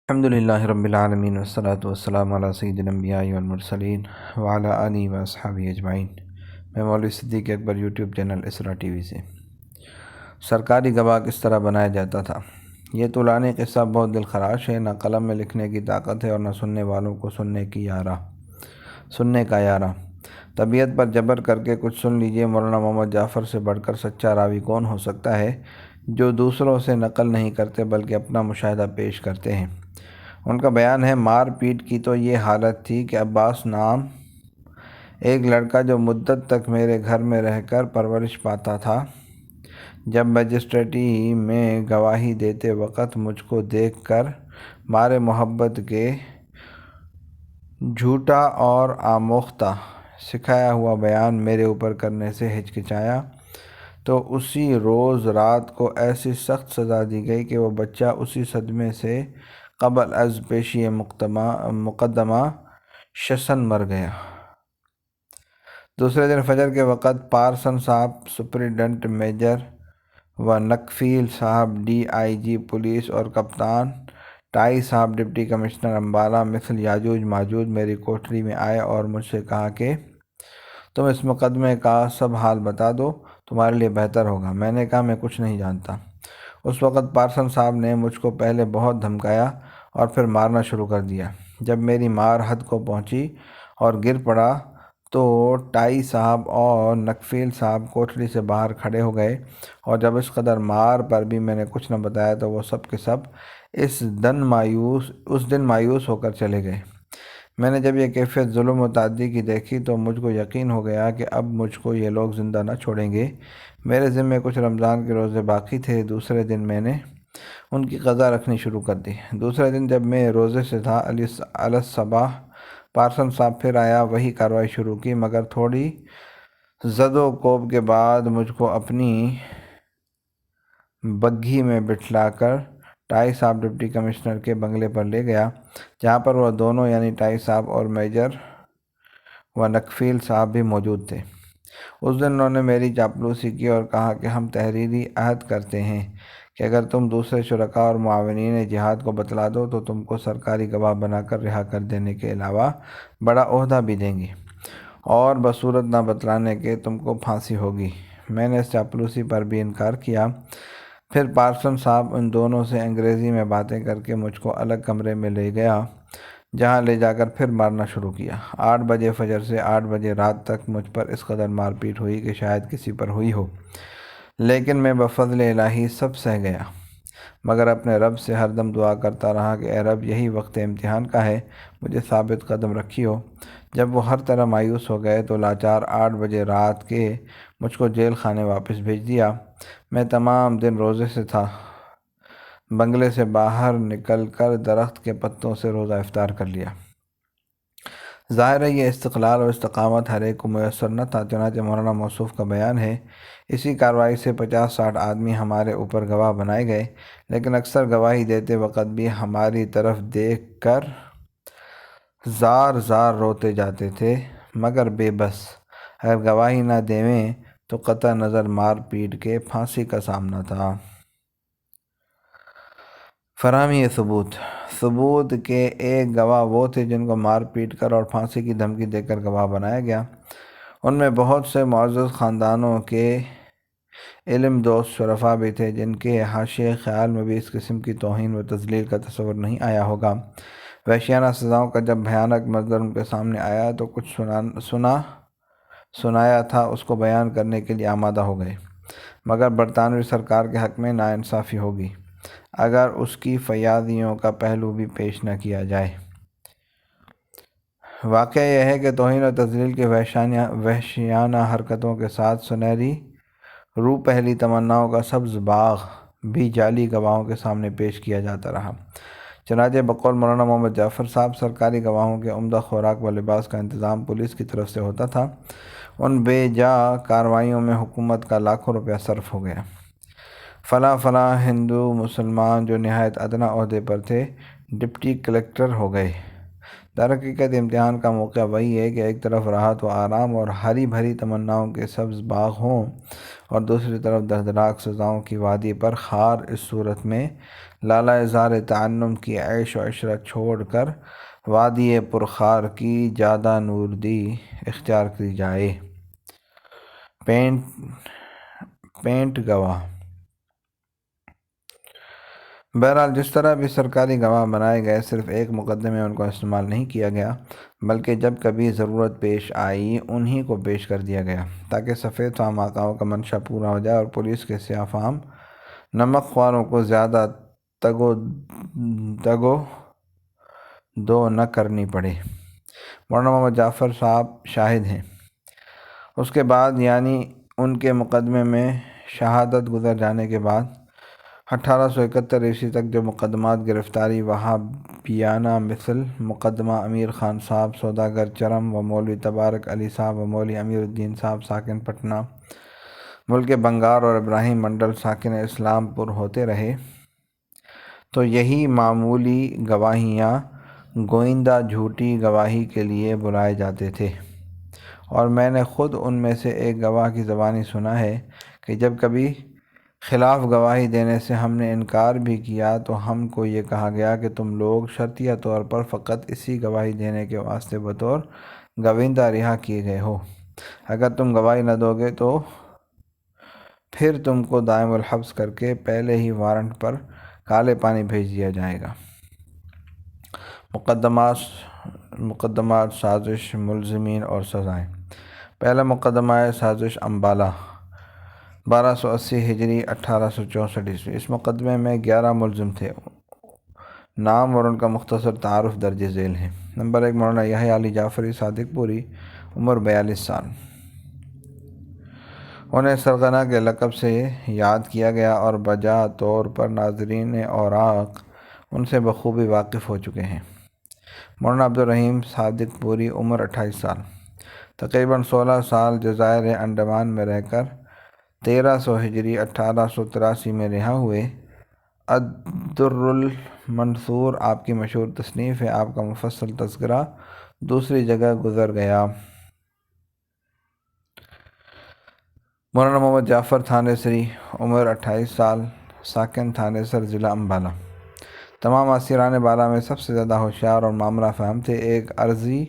الحمدللہ رب العالمین والصلاة والسلام علی سید الانبیاء والمرسلین وعلی آلہ واصحابہ اجمعین۔ میں مولوی صدیق اکبر یوٹیوب چینل اسرا ٹی وی سے۔ سرکاری گواہ کس طرح بنایا جاتا تھا؟ یہ طولانی قصہ بہت دل خراش ہے، نہ قلم میں لکھنے کی طاقت ہے اور نہ سننے والوں کو سننے کا یارہ۔ طبیعت پر جبر کر کے کچھ سن لیجئے۔ مولانا محمد جعفر سے بڑھ کر سچا راوی کون ہو سکتا ہے جو دوسروں سے نقل نہیں کرتے بلکہ اپنا مشاہدہ پیش کرتے ہیں۔ ان کا بیان ہے، مار پیٹ کی تو یہ حالت تھی کہ عباس نام ایک لڑکا جو مدت تک میرے گھر میں رہ کر پرورش پاتا تھا، جب مجسٹریٹی میں گواہی دیتے وقت مجھ کو دیکھ کر مارے محبت کے جھوٹا اور آموختہ سکھایا ہوا بیان میرے اوپر کرنے سے ہچکچایا تو اسی روز رات کو ایسی سخت سزا دی گئی کہ وہ بچہ اسی صدمے سے قبل از پیشی مقدمہ شسن مر گیا۔ دوسرے دن فجر کے وقت پارسن صاحب سپرنٹنڈنٹ میجر و نکفیل صاحب DIG پولیس اور کپتان ٹائی صاحب ڈپٹی کمشنر امبالہ مثل یاجوج ماجوج میری کوٹری میں آئے اور مجھ سے کہا کہ تم اس مقدمے کا سب حال بتا دو، تمہارے لیے بہتر ہوگا۔ میں نے کہا میں کچھ نہیں جانتا۔ اس وقت پارسن صاحب نے مجھ کو پہلے بہت دھمکایا اور پھر مارنا شروع کر دیا۔ جب میری مار حد کو پہنچی اور گر پڑا تو ٹائی صاحب اور نکفیل صاحب کوٹری سے باہر کھڑے ہو گئے، اور جب اس قدر مار پر بھی میں نے کچھ نہ بتایا تو وہ سب کے سب اس دن مایوس ہو کر چلے گئے۔ میں نے جب یہ کیفیت ظلم و تعدی کی دیکھی تو مجھ کو یقین ہو گیا کہ اب مجھ کو یہ لوگ زندہ نہ چھوڑیں گے۔ میرے ذمے کچھ رمضان کے روزے باقی تھے۔ دوسرے دن میں نے ان کی قضا رکھنی شروع کر دی۔ دوسرے دن جب میں روزے سے تھا، علی الصباح پارسن صاحب پھر آیا، وہی کارروائی شروع کی، مگر تھوڑی زد و کوب کے بعد مجھ کو اپنی بگھی میں بٹھلا کر ٹائی صاحب ڈپٹی کمشنر کے بنگلے پر لے گیا، جہاں پر وہ دونوں یعنی ٹائی صاحب اور میجر و نکفیل صاحب بھی موجود تھے۔ اس دن انہوں نے میری چاپلوسی کی اور کہا کہ ہم تحریری عہد کرتے ہیں کہ اگر تم دوسرے شرکاء اور معاونین جہاد کو بتلا دو تو تم کو سرکاری گواہ بنا کر رہا کر دینے کے علاوہ بڑا عہدہ بھی دیں گے، اور بصورت نہ بتلانے کے تم کو پھانسی ہوگی۔ میں نے اس چاپلوسی پر بھی انکار کیا۔ پھر پارسن صاحب ان دونوں سے انگریزی میں باتیں کر کے مجھ کو الگ کمرے میں لے گیا، جہاں لے جا کر پھر مارنا شروع کیا۔ 8 بجے فجر سے 8 بجے رات تک مجھ پر اس قدر مار پیٹ ہوئی کہ شاید کسی پر ہوئی ہو، لیکن میں بفضل الہی سب سہ گیا، مگر اپنے رب سے ہر دم دعا کرتا رہا کہ اے رب، یہی وقت امتحان کا ہے، مجھے ثابت قدم رکھیو۔ جب وہ ہر طرح مایوس ہو گئے تو لاچار 8 بجے رات کے مجھ کو جیل خانے واپس بھیج دیا۔ میں تمام دن روزے سے تھا۔ بنگلے سے باہر نکل کر درخت کے پتوں سے روزہ افطار کر لیا۔ ظاہر ہے یہ استقلال اور استقامت ہر ایک کو میسر نہ تھا، چنانچہ مولانا موصوف کا بیان ہے، اسی کارروائی سے 50-60 آدمی ہمارے اوپر گواہ بنائے گئے، لیکن اکثر گواہی دیتے وقت بھی ہماری طرف دیکھ کر زار زار روتے جاتے تھے، مگر بے بس۔ اگر گواہی نہ دیویں تو قطع نظر مار پیٹ کے پھانسی کا سامنا تھا۔ فراہمی ثبوت کے ایک گواہ وہ تھے جن کو مار پیٹ کر اور پھانسی کی دھمکی دے کر گواہ بنایا گیا۔ ان میں بہت سے معزز خاندانوں کے علم دوست شرفاء بھی تھے، جن کے حاشیۂ خیال میں بھی اس قسم کی توہین و تذلیل کا تصور نہیں آیا ہوگا۔ وحشیانہ سزاؤں کا جب بھیانک منظر ان کے سامنے آیا تو کچھ سنایا تھا اس کو بیان کرنے کے لیے آمادہ ہو گئے، مگر برطانوی سرکار کے حق میں ناانصافی ہوگی اگر اس کی فیاضیوں کا پہلو بھی پیش نہ کیا جائے۔ واقعہ یہ ہے کہ توہین و تذلیل کی وحشیانہ حرکتوں کے ساتھ سنہری روح پہلی تمناؤں کا سبز باغ بھی جعلی گواہوں کے سامنے پیش کیا جاتا رہا۔ چنانچہ بقول مولانا محمد جعفر صاحب، سرکاری گواہوں کے عمدہ خوراک و لباس کا انتظام پولیس کی طرف سے ہوتا تھا۔ ان بے جا کارروائیوں میں حکومت کا لاکھوں روپیہ صرف ہو گیا۔ فلاں ہندو مسلمان جو نہایت ادنیٰ عہدے پر تھے ڈپٹی کلکٹر ہو گئے۔ در حقیقت امتحان کا موقع وہی ہے کہ ایک طرف راحت و آرام اور ہری بھری تمناؤں کے سبز باغ ہوں اور دوسری طرف دردناک سزاؤں کی وادی پر خار۔ اس صورت میں لالہ زار تعلم کی عیش و عشرت چھوڑ کر وادی پرخار کی جادہ نوردی اختیار کی جائے۔ پینٹ گواہ۔ بہرحال جس طرح بھی سرکاری گواہ بنائے گئے، صرف ایک مقدمے میں ان کو استعمال نہیں کیا گیا، بلکہ جب کبھی ضرورت پیش آئی انہی کو پیش کر دیا گیا، تاکہ سفید فام آقاؤں کا منشا پورا ہو جائے اور پولیس کے سیاہ فام نمک خواروں کو زیادہ تگ و دو نہ کرنی پڑے۔ مولانا محمد جعفر صاحب شاہد ہیں۔ اس کے بعد یعنی ان کے مقدمے میں شہادت گزر جانے کے بعد 1871 تک جو مقدمات گرفتاری وہابیانہ مثل مقدمہ امیر خان صاحب سوداگر چرم و مولوی تبارک علی صاحب و مولوی امیر الدین صاحب ساکن پٹنہ ملک بنگال اور ابراہیم منڈل ساکن اسلام پور ہوتے رہے، تو یہی معمولی گواہیاں گوئندہ جھوٹی گواہی کے لیے بلائے جاتے تھے، اور میں نے خود ان میں سے ایک گواہ کی زبانی سنا ہے کہ جب کبھی خلاف گواہی دینے سے ہم نے انکار بھی کیا تو ہم کو یہ کہا گیا کہ تم لوگ شرطیہ طور پر فقط اسی گواہی دینے کے واسطے بطور گویندہ رہا کیے گئے ہو، اگر تم گواہی نہ دو گے تو پھر تم کو دائم الحبس کر کے پہلے ہی وارنٹ پر کالے پانی بھیج دیا جائے گا۔ مقدمات سازش، ملزمین اور سزائیں۔ پہلا مقدمہ سازش امبالہ 1280 ہجری 1864 عیسوی۔ اس مقدمے میں 11 ملزم تھے۔ نام اور ان کا مختصر تعارف درج ذیل ہے۔ نمبر 1 مولانا یحییٰ علی جعفری صادق پوری، عمر 42 سال۔ انہیں سرغنہ کے لقب سے یاد کیا گیا اور بجا طور پر ناظرین اوراق ان سے بخوبی واقف ہو چکے ہیں۔ مولانا عبدالرحیم صادق پوری، عمر 28 سال۔ تقریباً 16 سال جزائر انڈمان میں رہ کر 1300 ہجری 1883 میں رہا ہوئے۔ الدر المنثور آپ کی مشہور تصنیف ہے، آپ کا مفصل تذکرہ دوسری جگہ گزر گیا۔ مولانا محمد جعفر تھانیسری، عمر 28 سال، ساکن تھانیسر، ضلع امبالہ۔ تمام اسیران بالا میں سب سے زیادہ ہوشیار اور معاملہ فہم تھے۔ ایک عرضی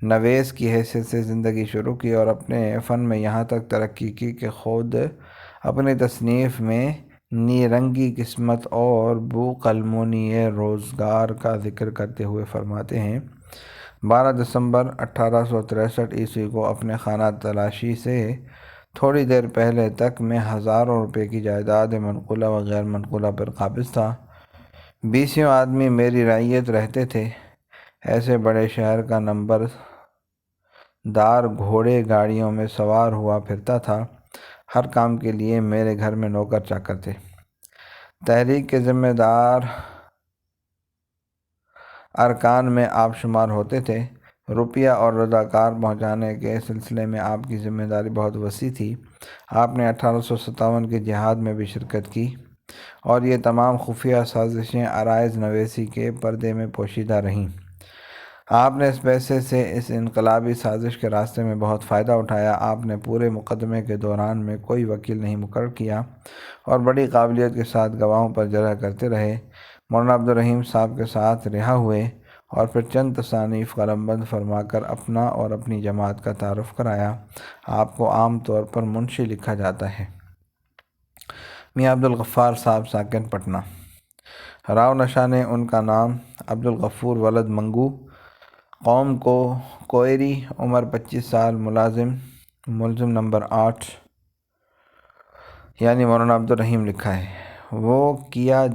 نویس کی حیثیت سے زندگی شروع کی اور اپنے فن میں یہاں تک ترقی کی کہ خود اپنی تصنیف میں نیرنگی قسمت اور بو قلمونی روزگار کا ذکر کرتے ہوئے فرماتے ہیں: 12 دسمبر 1863 عیسوی کو اپنے خانہ تلاشی سے تھوڑی دیر پہلے تک میں ہزاروں روپے کی جائیداد منقولہ و غیر منقولہ پر قابض تھا۔ 20 آدمی میری رعیت رہتے تھے۔ ایسے بڑے شہر کا نمبر دار گھوڑے گاڑیوں میں سوار ہوا پھرتا تھا۔ ہر کام کے لیے میرے گھر میں نوکر چاکر تھے۔ تحریک کے ذمہ دار ارکان میں آپ شمار ہوتے تھے۔ روپیہ اور رضاکار پہنچانے کے سلسلے میں آپ کی ذمہ داری بہت وسیع تھی۔ آپ نے 1857 کے جہاد میں بھی شرکت کی اور یہ تمام خفیہ سازشیں عرائض نویسی کے پردے میں پوشیدہ رہیں۔ آپ نے اس پیسے سے اس انقلابی سازش کے راستے میں بہت فائدہ اٹھایا۔ آپ نے پورے مقدمے کے دوران میں کوئی وکیل نہیں مقرر کیا اور بڑی قابلیت کے ساتھ گواہوں پر جرح کرتے رہے۔ مولانا عبدالرحیم صاحب کے ساتھ رہا ہوئے اور پھر چند تصانیف قلم بند فرما کر اپنا اور اپنی جماعت کا تعارف کرایا۔ آپ کو عام طور پر منشی لکھا جاتا ہے۔ میاں عبدالغفار صاحب ساکن پٹنہ۔ راؤ نشان ان کا نام عبدالغفور ولد منگو، قوم کو کوئری، عمر 25 سال، ملزم نمبر 8 یعنی مولانا عبدالرحیم لکھا ہے۔ وہ کیا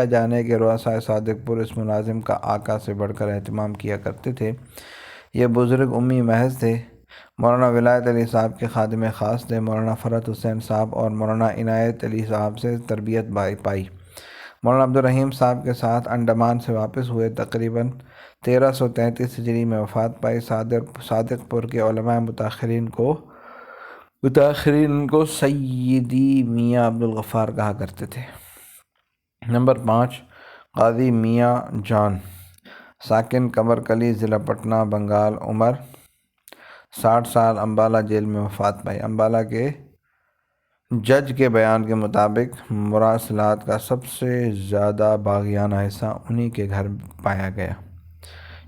جانے کہ رؤسائے صادق پور اس ملازم کا آقا سے بڑھ کر اہتمام کیا کرتے تھے۔ یہ بزرگ امی محض تھے۔ مولانا ولایت علی صاحب کے خادم خاص تھے۔ مولانا فرحت حسین صاحب اور مولانا عنایت علی صاحب سے تربیت پائی۔ مولانا عبدالرحیم صاحب کے ساتھ انڈمان سے واپس ہوئے۔ تقریباً 1333 ہجری میں وفات پائی۔ صادق پور کے علماء متاخرین کو سیدی میاں عبدالغفار کہا کرتے تھے۔ نمبر 5 قاضی میاں جان ساکن قمرکلی، ضلع پٹنہ، بنگال، عمر 60 سال، امبالہ جیل میں وفات پائی۔ امبالہ کے جج کے بیان کے مطابق مراسلات کا سب سے زیادہ باغیانہ حصہ انہی کے گھر پایا گیا۔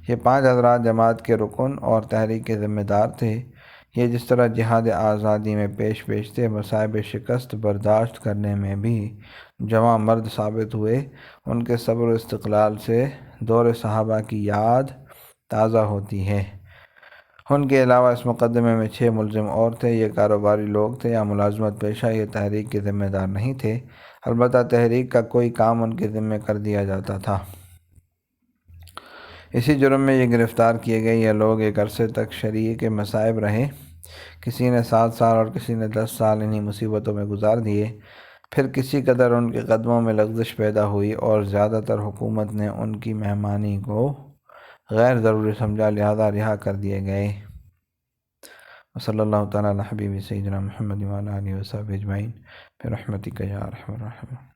یہ 5 حضرات جماعت کے رکن اور تحریک کے ذمہ دار تھے۔ یہ جس طرح جہاد آزادی میں پیش تھے، مصائب شکست برداشت کرنے میں بھی جواں مرد ثابت ہوئے۔ ان کے صبر و استقلال سے دور صحابہ کی یاد تازہ ہوتی ہے۔ ان کے علاوہ اس مقدمے میں 6 ملزم اور تھے۔ یہ کاروباری لوگ تھے یا ملازمت پیشہ، یہ تحریک کے ذمہ دار نہیں تھے، البتہ تحریک کا کوئی کام ان کے ذمہ کر دیا جاتا تھا۔ اسی جرم میں یہ گرفتار کیے گئے۔ یہ لوگ ایک عرصے تک شریک مصائب رہے۔ کسی نے 7 سال اور کسی نے 10 سال انہی مصیبتوں میں گزار دیے۔ پھر کسی قدر ان کے قدموں میں لغزش پیدا ہوئی اور زیادہ تر حکومت نے ان کی مہمانی کو غیر ضروری سمجھا، لہذا رہا کر دیے گئے۔ صلی اللہ تعالیٰ علی حبیب سیدنا محمد وعلی آلہ وصحبہ اجمعین برحمتک یا ارحم الراحمین۔